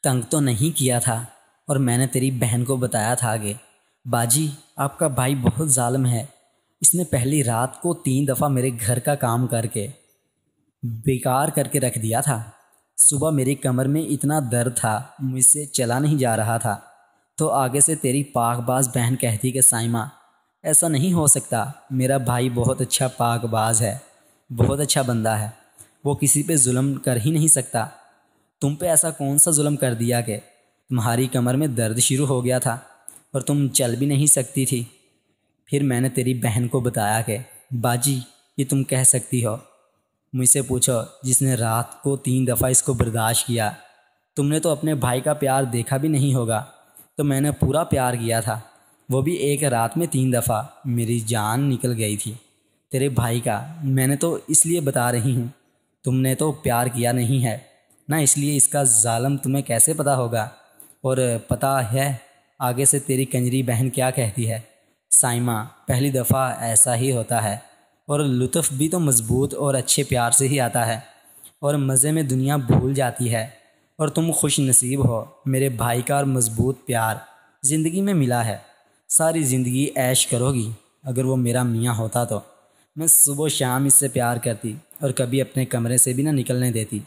تنگ تو نہیں کیا تھا، اور میں نے تیری بہن کو بتایا تھا کہ باجی آپ کا بھائی بہت ظالم ہے، اس نے پہلی رات کو 3 دفعہ میرے گھر کا کام کر کے بیکار کر کے رکھ دیا تھا۔ صبح میری کمر میں اتنا درد تھا، مجھ سے چلا نہیں جا رہا تھا، تو آگے سے تیری پاک باز بہن کہتی کہ سائمہ ایسا نہیں ہو سکتا، میرا بھائی بہت اچھا پاک باز ہے، بہت اچھا بندہ ہے، وہ کسی پہ ظلم کر ہی نہیں سکتا۔ تم پہ ایسا کون سا ظلم کر دیا کہ تمہاری کمر میں درد شروع ہو گیا تھا اور تم چل بھی نہیں سکتی تھی؟ پھر میں نے تیری بہن کو بتایا کہ باجی یہ تم کہہ سکتی ہو، مجھ سے پوچھو جس نے رات کو 3 دفعہ اس کو برداشت کیا۔ تم نے تو اپنے بھائی کا پیار دیکھا بھی نہیں ہوگا، تو میں نے پورا پیار کیا تھا، وہ بھی ایک رات میں 3 دفعہ، میری جان نکل گئی تھی تیرے بھائی کا۔ میں نے تو اس لیے بتا رہی ہوں، تم نے تو پیار کیا نہیں ہے نہ، اس لیے اس کا ظالم تمہیں کیسے پتہ ہوگا؟ اور پتہ ہے آگے سے تیری کنجری بہن کیا کہتی ہے؟ سائمہ پہلی دفعہ ایسا ہی ہوتا ہے، اور لطف بھی تو مضبوط اور اچھے پیار سے ہی آتا ہے، اور مزے میں دنیا بھول جاتی ہے، اور تم خوش نصیب ہو، میرے بھائی کا اور مضبوط پیار زندگی میں ملا ہے۔ ساری زندگی عیش کرو گی اگر وہ میرا میاں ہوتا تو۔ میں صبح و شام اس سے پیار کرتی اور کبھی اپنے کمرے سے بھی نہ نکلنے دیتی۔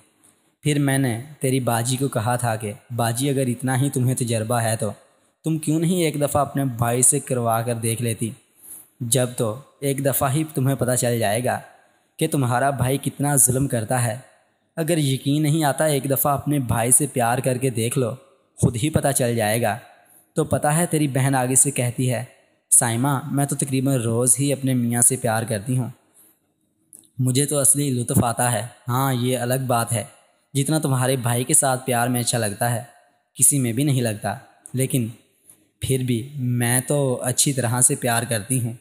پھر میں نے تیری باجی کو کہا تھا کہ باجی اگر اتنا ہی تمہیں تجربہ ہے تو تم کیوں نہیں ایک دفعہ اپنے بھائی سے کروا کر دیکھ لیتی؟ جب تو ایک دفعہ ہی تمہیں پتہ چل جائے گا کہ تمہارا بھائی کتنا ظلم کرتا ہے۔ اگر یقین نہیں آتا ایک دفعہ اپنے بھائی سے پیار کر کے دیکھ لو، خود ہی پتہ چل جائے گا۔ تو پتہ ہے تیری بہن آگے سے کہتی ہے سائمہ میں تو تقریباً روز ہی اپنے میاں سے پیار کرتی ہوں، مجھے تو اصلی لطف آتا ہے۔ ہاں یہ الگ بات ہے، جتنا تمہارے بھائی کے ساتھ پیار میں اچھا لگتا ہے کسی میں بھی نہیں لگتا، لیکن پھر بھی میں تو اچھی طرح سے پیار کرتی ہوں،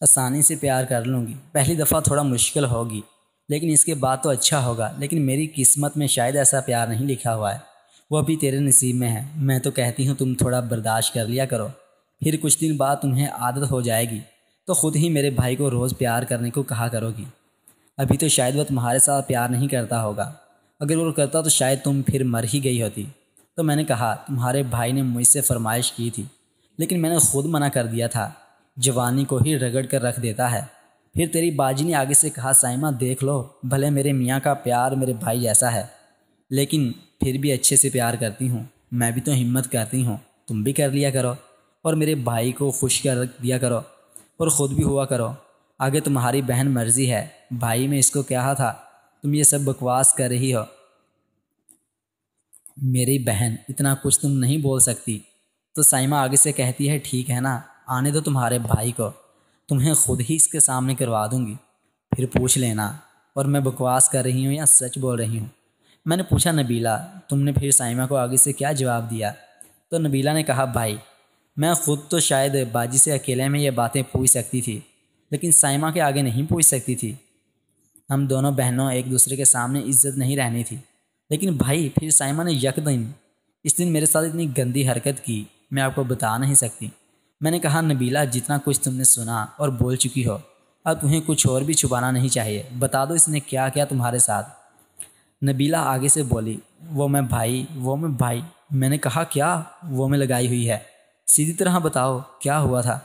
آسانی سے پیار کر لوں گی۔ پہلی دفعہ تھوڑا مشکل ہوگی لیکن اس کے بعد تو اچھا ہوگا، لیکن میری قسمت میں شاید ایسا پیار نہیں لکھا ہوا ہے، وہ ابھی تیرے نصیب میں ہے۔ میں تو کہتی ہوں تم تھوڑا برداشت کر لیا کرو، پھر کچھ دن بعد تمہیں عادت ہو جائے گی تو خود ہی میرے بھائی کو روز پیار کرنے کو کہا کرو گی۔ ابھی تو شاید وہ تمہارے ساتھ پیار نہیں کرتا ہوگا، اگر وہ کرتا تو شاید تم پھر مر ہی گئی ہوتی۔ تو میں نے کہا تمہارے بھائی نے مجھ سے فرمائش کی تھی لیکن میں نے خود منع کر دیا تھا، جوانی کو ہی رگڑ کر رکھ دیتا ہے۔ پھر تیری باجی نے آگے سے کہا سائمہ دیکھ لو، بھلے میرے میاں کا پیار میرے بھائی جیسا ہے لیکن پھر بھی اچھے سے پیار کرتی ہوں، میں بھی تو ہمت کرتی ہوں، تم بھی کر لیا کرو اور میرے بھائی کو خوش کر دیا کرو اور خود بھی ہوا کرو۔ آگے تمہاری بہن مرضی ہے، بھائی میں اس کو کہا تھا تم یہ سب بکواس کر رہی ہو۔ میری بہن اتنا کچھ تم نہیں بول سکتی۔ تو سائمہ آگے سے کہتی ہے ٹھیک ہے نا، آنے دو تمہارے بھائی کو، تمہیں خود ہی اس کے سامنے کروا دوں گی، پھر پوچھ لینا اور میں بکواس کر رہی ہوں یا سچ بول رہی ہوں۔ میں نے پوچھا نبیلہ تم نے پھر سائمہ کو آگے سے کیا جواب دیا؟ تو نبیلہ نے کہا بھائی میں خود تو شاید باجی سے اکیلے میں یہ باتیں پوچھ سکتی تھی لیکن سائمہ کے آگے نہیں پوچھ سکتی تھی، ہم دونوں بہنوں ایک دوسرے کے سامنے عزت نہیں رہنی تھی۔ لیکن بھائی پھر سائمہ نے یکدم اس دن میرے ساتھ اتنی گندی حرکت کی میں آپ کو بتا نہیں سکتی۔ میں نے کہا نبیلہ جتنا کچھ تم نے سنا اور بول چکی ہو اب تمہیں کچھ اور بھی چھپانا نہیں چاہیے، بتا دو اس نے کیا کیا تمہارے ساتھ۔ نبیلہ آگے سے بولی وہ میں بھائی۔ میں نے کہا کیا وہ میں لگائی ہوئی ہے، سیدھی طرح بتاؤ کیا ہوا تھا؟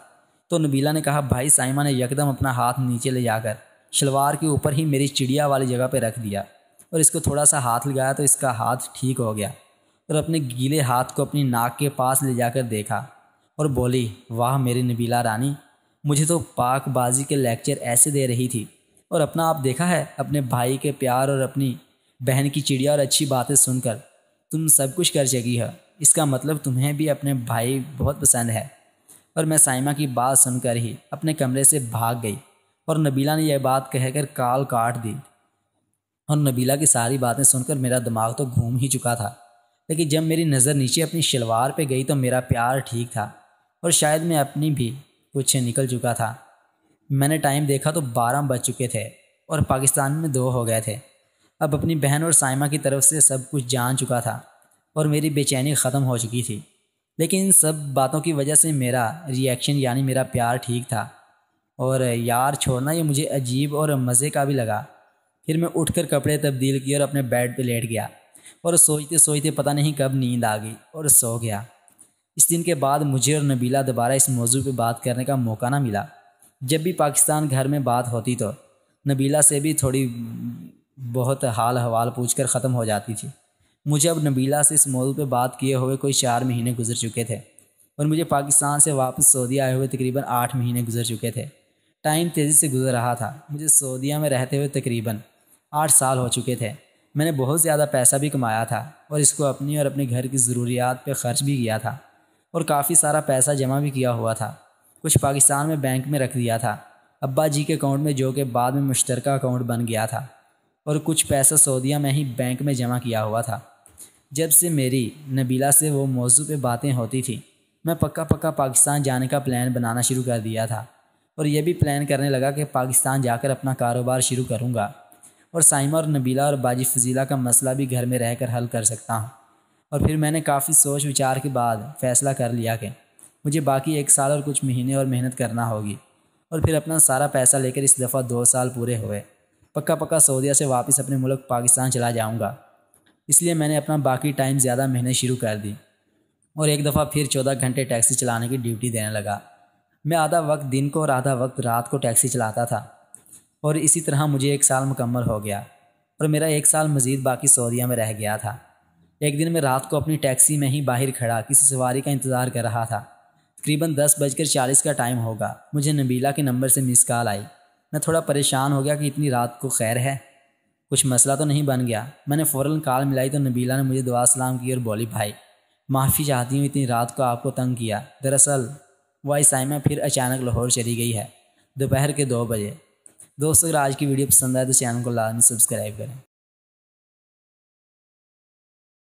تو نبیلہ نے کہا بھائی سائمہ نے یکدم اپنا ہاتھ نیچے لے جا کر شلوار کے اوپر ہی میری چڑیا والی جگہ پہ رکھ دیا اور اس کو تھوڑا سا ہاتھ لگایا تو اس کا ہاتھ ٹھیک ہو گیا، اور اپنے گیلے ہاتھ کو اپنی ناک کے پاس لے جا کر دیکھا اور بولی واہ میری نبیلہ رانی، مجھے تو پاک بازی کے لیکچر ایسے دے رہی تھی اور اپنا آپ دیکھا ہے، اپنے بھائی کے پیار اور اپنی بہن کی چڑیا اور اچھی باتیں سن کر تم سب کچھ کر چکی ہے، اس کا مطلب تمہیں بھی اپنے بھائی بہت پسند ہے۔ اور میں سائمہ کی بات سن کر ہی اپنے کمرے سے بھاگ گئی اور نبیلہ نے یہ بات کہہ کر کال کاٹ دی، اور نبیلہ کی ساری باتیں سن کر میرا دماغ تو گھوم ہی چکا تھا، لیکن جب میری نظر نیچے اپنی شلوار پہ گئی تو میرا پیار ٹھیک تھا اور شاید میں اپنی بھی کچھ نکل چکا تھا۔ میں نے ٹائم دیکھا تو 12 بج چکے تھے اور پاکستان میں 2 ہو گئے تھے۔ اب اپنی بہن اور سائمہ کی طرف سے سب کچھ جان چکا تھا اور میری بے چینی ختم ہو چکی تھی، لیکن ان سب باتوں کی وجہ سے میرا ری ایکشن یعنی میرا پیار ٹھیک تھا، اور یار چھوڑنا یہ مجھے عجیب اور مزے کا بھی لگا۔ پھر میں اٹھ کر کپڑے تبدیل کیے اور اپنے بیڈ پہ لیٹ گیا اور سوچتے سوچتے پتہ نہیں کب نیند آ گئی اور سو گیا۔ اس دن کے بعد مجھے اور نبیلہ دوبارہ اس موضوع پہ بات کرنے کا موقع نہ ملا۔ جب بھی پاکستان گھر میں بات ہوتی تو نبیلہ سے بھی تھوڑی بہت حال حوال پوچھ کر ختم ہو جاتی تھی۔ مجھے اب نبیلہ سے اس موضوع پہ بات کیے ہوئے کوئی 4 مہینے گزر چکے تھے اور مجھے پاکستان سے واپس سعودیہ آئے ہوئے تقریباً 8 مہینے گزر چکے تھے۔ ٹائم تیزی سے گزر رہا تھا۔ مجھے سعودیہ میں رہتے ہوئے تقریباً 8 سال ہو چکے تھے۔ میں نے بہت زیادہ پیسہ بھی کمایا تھا اور اس کو اپنی اور اپنے گھر کی ضروریات پہ خرچ بھی کیا تھا اور کافی سارا پیسہ جمع بھی کیا ہوا تھا۔ کچھ پاکستان میں بینک میں رکھ دیا تھا ابا جی کے اکاؤنٹ میں، جو کہ بعد میں مشترکہ اکاؤنٹ بن گیا تھا، اور کچھ پیسہ سعودیہ میں ہی بینک میں جمع کیا ہوا تھا۔ جب سے میری نبیلہ سے وہ موضوع پہ باتیں ہوتی تھیں، میں پکا پاکستان جانے کا پلان بنانا شروع کر دیا تھا اور یہ بھی پلان کرنے لگا کہ پاکستان جا کر اپنا کاروبار شروع کروں گا اور سائمہ اور نبیلہ اور باجی فضیلہ کا مسئلہ بھی گھر میں رہ کر حل کر سکتا ہوں۔ اور پھر میں نے کافی سوچ وچار کے بعد فیصلہ کر لیا کہ مجھے باقی 1 سال اور کچھ مہینے اور محنت کرنا ہوگی اور پھر اپنا سارا پیسہ لے کر اس دفعہ 2 سال پورے ہوئے پکا سعودیہ سے واپس اپنے ملک پاکستان چلا جاؤں گا۔ اس لیے میں نے اپنا باقی ٹائم زیادہ محنت شروع کر دی اور ایک دفعہ پھر 14 گھنٹے ٹیکسی چلانے کی ڈیوٹی دینے لگا۔ میں آدھا وقت دن کو اور آدھا وقت رات کو ٹیکسی چلاتا تھا اور اسی طرح مجھے 1 سال مکمل ہو گیا اور میرا 1 سال مزید باقی سعودیہ میں رہ گیا تھا۔ ایک دن میں رات کو اپنی ٹیکسی میں ہی باہر کھڑا کسی سواری کا انتظار کر رہا تھا۔ تقریباً 10:40 کا ٹائم ہوگا۔ مجھے نبیلہ کے نمبر سے مس کال آئی۔ میں تھوڑا پریشان ہو گیا کہ اتنی رات کو خیر ہے، کچھ مسئلہ تو نہیں بن گیا۔ میں نے فوراً کال ملائی تو نبیلہ نے مجھے دعا سلام کی اور بولی، بھائی معافی چاہتی ہوں اتنی رات کو آپ کو تنگ کیا۔ دراصل وائی سائمہ پھر اچانک لاہور چلی گئی ہے دوپہر کے 2 بجے۔ دوستو اگر آج کی ویڈیو پسند آئے تو چینل کو لازمی سبسکرائب کریں۔